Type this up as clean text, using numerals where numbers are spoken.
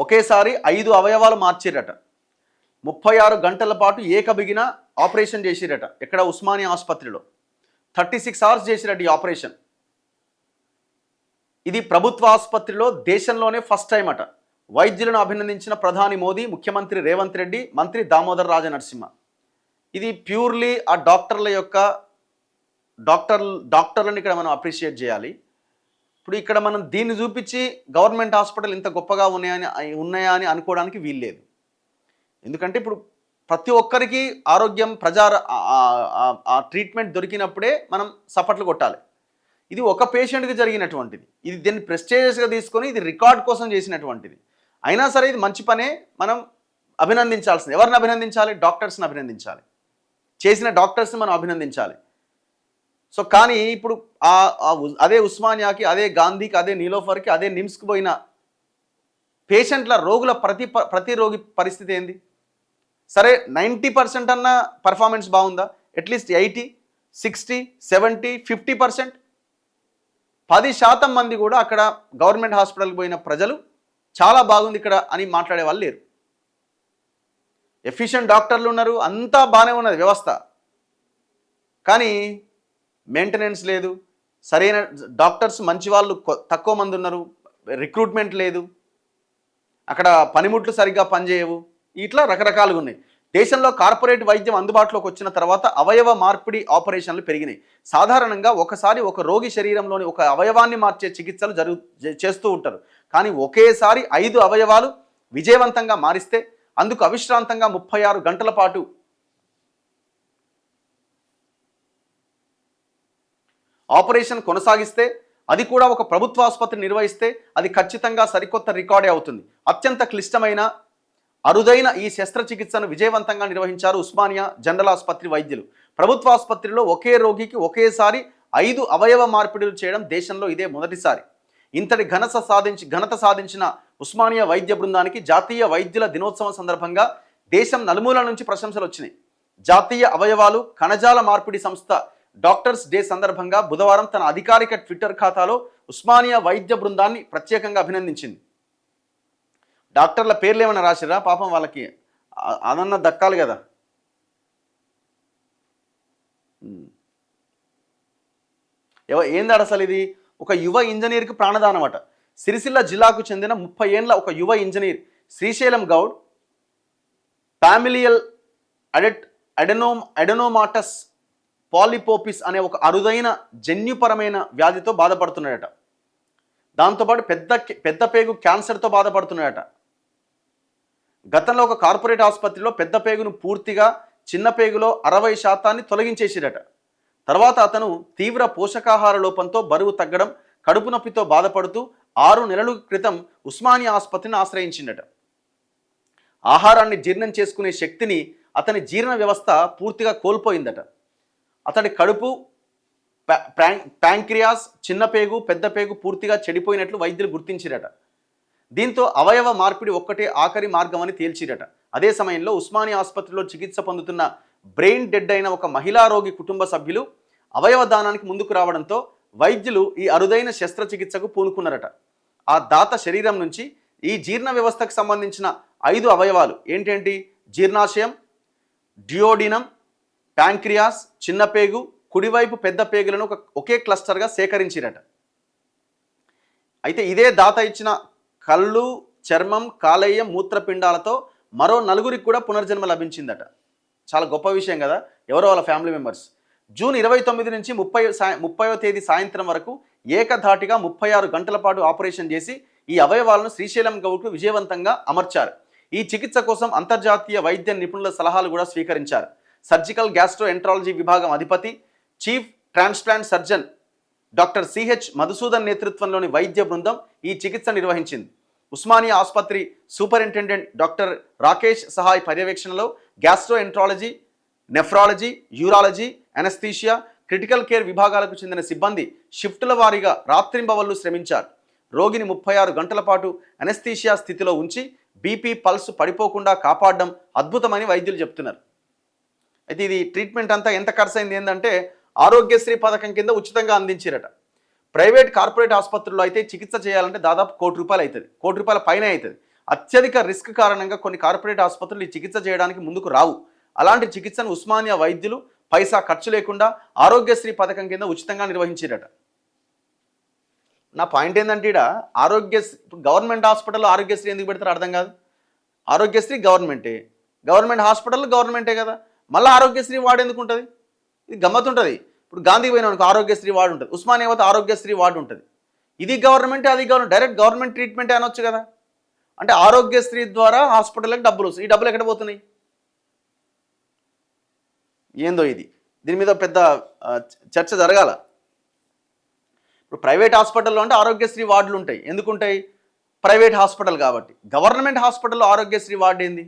ఒకేసారి 5 అవయవాలు మార్చిరట. 36 గంటల పాటు ఏకబిగిన ఆపరేషన్ చేసిరట. ఎక్కడ? ఉస్మానియా ఆసుపత్రిలో 36 అవర్స్ చేసిరట ఈ ఆపరేషన్. ఇది ప్రభుత్వ ఆసుపత్రిలో దేశంలోనే ఫస్ట్ టైం అట. వైద్యులను అభినందించిన ప్రధాని మోదీ, ముఖ్యమంత్రి రేవంత్ రెడ్డి, మంత్రి దామోదర్ రాజనరసింహ. ఇది ప్యూర్లీ ఆ డాక్టర్లను ఇక్కడ మనం అప్రిషియేట్ చేయాలి. ఇప్పుడు ఇక్కడ మనం దీన్ని చూపించి గవర్నమెంట్ హాస్పిటల్ ఇంత గొప్పగా ఉన్నాయా అని అనుకోవడానికి వీల్లేదు. ఎందుకంటే ఇప్పుడు ప్రతి ఒక్కరికి ఆరోగ్యం ట్రీట్మెంట్ దొరికినప్పుడే మనం సపట్లు కొట్టాలి. ఇది ఒక పేషెంట్కి జరిగినటువంటిది. ఇది దీన్ని ప్రెస్టేజియస్గా తీసుకొని ఇది రికార్డ్ కోసం చేసినటువంటిది. అయినా సరే ఇది మంచి పనే, మనం అభినందించాల్సింది. ఎవరిని అభినందించాలి? డాక్టర్స్ని అభినందించాలి. చేసిన డాక్టర్స్ని మనం అభినందించాలి. సో కానీ ఇప్పుడు అదే ఉస్మానియాకి, అదే గాంధీకి, అదే నీలోఫర్కి, అదే నిమ్స్కి పోయిన పేషెంట్ల రోగుల ప్రతి రోగి పరిస్థితి ఏంది? సరే 90% అన్న పర్ఫార్మెన్స్ బాగుందా? అట్లీస్ట్ 80, 60, 70, 50%. 10% మంది కూడా అక్కడ గవర్నమెంట్ హాస్పిటల్కి పోయిన ప్రజలు చాలా బాగుంది ఇక్కడ అని మాట్లాడే వాళ్ళు లేరు. ఎఫిషియెంట్ డాక్టర్లు ఉన్నారు, అంతా బాగానే ఉన్నది వ్యవస్థ. కానీ మెయింటెనెన్స్ లేదు, సరైన డాక్టర్స్ మంచి వాళ్ళు తక్కువ మంది ఉన్నారు, రిక్రూట్మెంట్ లేదు, అక్కడ పనిముట్లు సరిగ్గా పనిచేయవు, ఇట్లా రకరకాలుగా ఉన్నాయి. దేశంలో కార్పొరేట్ వైద్యం అందుబాటులోకి వచ్చిన తర్వాత అవయవ మార్పిడి ఆపరేషన్లు పెరిగినాయి. సాధారణంగా ఒకసారి ఒక రోగి శరీరంలోని ఒక అవయవాన్ని మార్చే చికిత్సలు చేస్తూ ఉంటారు. కానీ ఒకేసారి 5 అవయవాలు విజయవంతంగా మారిస్తే అందుకు అవిశ్రాంతంగా 36 గంటల పాటు ఆపరేషన్ కొనసాగిస్తే, అది కూడా ఒక ప్రభుత్వ ఆసుపత్రి నిర్వహిస్తే అది ఖచ్చితంగా సరికొత్త రికార్డే అవుతుంది. అత్యంత క్లిష్టమైన అరుదైన ఈ శస్త్రచికిత్సను విజయవంతంగా నిర్వహించారు ఉస్మానియా జనరల్ ఆసుపత్రి వైద్యులు. ప్రభుత్వ ఆసుపత్రిలో ఒకే రోగికి ఒకేసారి 5 అవయవ మార్పిడులు చేయడం దేశంలో ఇదే మొదటిసారి. ఇంతటి ఘనత సాధించిన ఉస్మానియా వైద్య బృందానికి జాతీయ వైద్యుల దినోత్సవం సందర్భంగా దేశం నలుమూలల నుంచి ప్రశంసలు వచ్చినాయి. జాతీయ అవయవాలు కణజాల మార్పిడి సంస్థ డాక్టర్స్ డే సందర్భంగా బుధవారం తన అధికారిక ట్విట్టర్ ఖాతాలో ఉస్మానియా వైద్య బృందాన్ని ప్రత్యేకంగా అభినందించింది. డాక్టర్ల పేర్లు ఏమైనా రాసిరా? పాపం వాళ్ళకి అదన్న దక్కాలి కదా. ఏందాడు అసలు ఇది? ఒక యువ ఇంజనీర్కి ప్రాణదానం అట. సిరిసిల్ల జిల్లాకు చెందిన 30 ఏళ్ల ఒక యువ engineer Srisailam Goud familial adenomatous పాలిపోపిస్ అనే ఒక అరుదైన జన్యుపరమైన వ్యాధితో బాధపడుతున్నాడట. దాంతోపాటు పెద్ద పేగు క్యాన్సర్తో బాధపడుతున్నాడట. గతంలో ఒక కార్పొరేట్ ఆసుపత్రిలో పెద్ద పేగును పూర్తిగా, చిన్న పేగులో 60% తొలగించేసిరట. తర్వాత అతను తీవ్ర పోషకాహార లోపంతో బరువు తగ్గడం, కడుపు నొప్పితో బాధపడుతూ 6 నెలల క్రితం ఉస్మానియా ఆసుపత్రిని ఆశ్రయించిండట. ఆహారాన్ని జీర్ణం చేసుకునే శక్తిని అతని జీర్ణ వ్యవస్థ పూర్తిగా కోల్పోయిందట. అతడి కడుపు, ప్యాంక్రియాస్, చిన్న పేగు, పెద్ద పేగు పూర్తిగా చెడిపోయినట్లు వైద్యులు గుర్తించిరట. దీంతో అవయవ మార్పిడి ఒక్కటే ఆఖరి మార్గం అని తేల్చిరట. అదే సమయంలో ఉస్మానియా ఆసుపత్రిలో చికిత్స పొందుతున్న బ్రెయిన్ డెడ్ అయిన ఒక మహిళా రోగి కుటుంబ సభ్యులు అవయవ దానానికి ముందుకు రావడంతో వైద్యులు ఈ అరుదైన శస్త్రచికిత్సకు పూనుకున్నారట. ఆ దాత శరీరం నుంచి ఈ జీర్ణ వ్యవస్థకు సంబంధించిన 5 అవయవాలు ఏంటేంటి? జీర్ణాశయం, డియోడినం, ప్యాంక్రియాస్, చిన్న పేగు, కుడివైపు పెద్ద పేగులను ఒకే క్లస్టర్గా సేకరించిరట. అయితే ఇదే దాత ఇచ్చిన కళ్ళు, చర్మం, కాలేయం, మూత్రపిండాలతో మరో 4గురికి కూడా పునర్జన్మ లభించిందట. చాలా గొప్ప విషయం కదా. ఎవరో వాళ్ళ ఫ్యామిలీ మెంబర్స్. జూన్ 29 నుంచి 30వ తేదీ సాయంత్రం వరకు ఏకధాటిగా 36 గంటల పాటు ఆపరేషన్ చేసి ఈ అవయవాలను శ్రీశైలం గౌడ్కు విజయవంతంగా అమర్చారు. ఈ చికిత్స కోసం అంతర్జాతీయ వైద్య నిపుణుల సలహాలు కూడా స్వీకరించారు. సర్జికల్ గ్యాస్ట్రోఎంట్రాలజీ విభాగం అధిపతి, chief transplant surgeon doctor CH Madhusudan నేతృత్వంలోని వైద్య బృందం ఈ చికిత్స నిర్వహించింది. ఉస్మానియా ఆసుపత్రి సూపరింటెండెంట్ డాక్టర్ రాకేష్ సహాయ్ పర్యవేక్షణలో gastroenterology, nephrology, urology, anaesthesia, critical care విభాగాలకు చెందిన సిబ్బంది షిఫ్టుల వారీగా రాత్రింబవళ్లు శ్రమించారు. రోగిని 36 గంటల పాటు అనస్థీషియా స్థితిలో ఉంచి బీపీ, పల్స్ పడిపోకుండా కాపాడడం అద్భుతమని వైద్యులు చెప్తున్నారు. అయితే ఇది ట్రీట్మెంట్ అంతా ఎంత ఖర్చు అయింది ఏంటంటే ఆరోగ్యశ్రీ పథకం కింద ఉచితంగా అందించారట. ప్రైవేట్ కార్పొరేట్ ఆసుపత్రుల్లో అయితే చికిత్స చేయాలంటే దాదాపు ₹1 కోటి అవుతుంది, ₹1 కోటి పైన అవుతుంది. అత్యధిక రిస్క్ కారణంగా కొన్ని కార్పొరేట్ ఆసుపత్రులు ఈ చికిత్స చేయడానికి ముందుకు రావు. అలాంటి చికిత్సను ఉస్మానియా వైద్యులు పైసా ఖర్చు లేకుండా ఆరోగ్యశ్రీ పథకం కింద ఉచితంగా నిర్వహించారట. నా పాయింట్ ఏంటంటే ఇక్కడ గవర్నమెంట్ హాస్పిటల్లో ఆరోగ్యశ్రీ ఎందుకు పెడతారో అర్థం కాదు. ఆరోగ్యశ్రీ గవర్నమెంటే, గవర్నమెంట్ హాస్పిటల్లో గవర్నమెంటే కదా, మళ్ళీ ఆరోగ్యశ్రీ వార్డు ఎందుకు ఉంటుంది? ఇది గమ్మత్ ఉంటుంది. ఇప్పుడు గాంధీ పోయిన ఆరోగ్యశ్రీ వార్డు ఉంటుంది, ఉస్మానియా పోతే ఆరోగ్యశ్రీ వార్డు ఉంటుంది. ఇది గవర్నమెంటే, అది డైరెక్ట్ గవర్నమెంట్ ట్రీట్మెంటే అనొచ్చు కదా. అంటే ఆరోగ్యశ్రీ ద్వారా హాస్పిటల్కి డబ్బులు వస్తాయి. ఈ డబ్బులు ఎక్కడ పోతున్నాయి? ఏందో ఇది. దీని మీద పెద్ద చర్చ జరగాల. ఇప్పుడు ప్రైవేట్ హాస్పిటల్లో అంటే ఆరోగ్యశ్రీ వార్డులు ఉంటాయి. ఎందుకుంటాయి? ప్రైవేట్ హాస్పిటల్ కాబట్టి. గవర్నమెంట్ హాస్పిటల్లో ఆరోగ్యశ్రీ వార్డు ఏంది?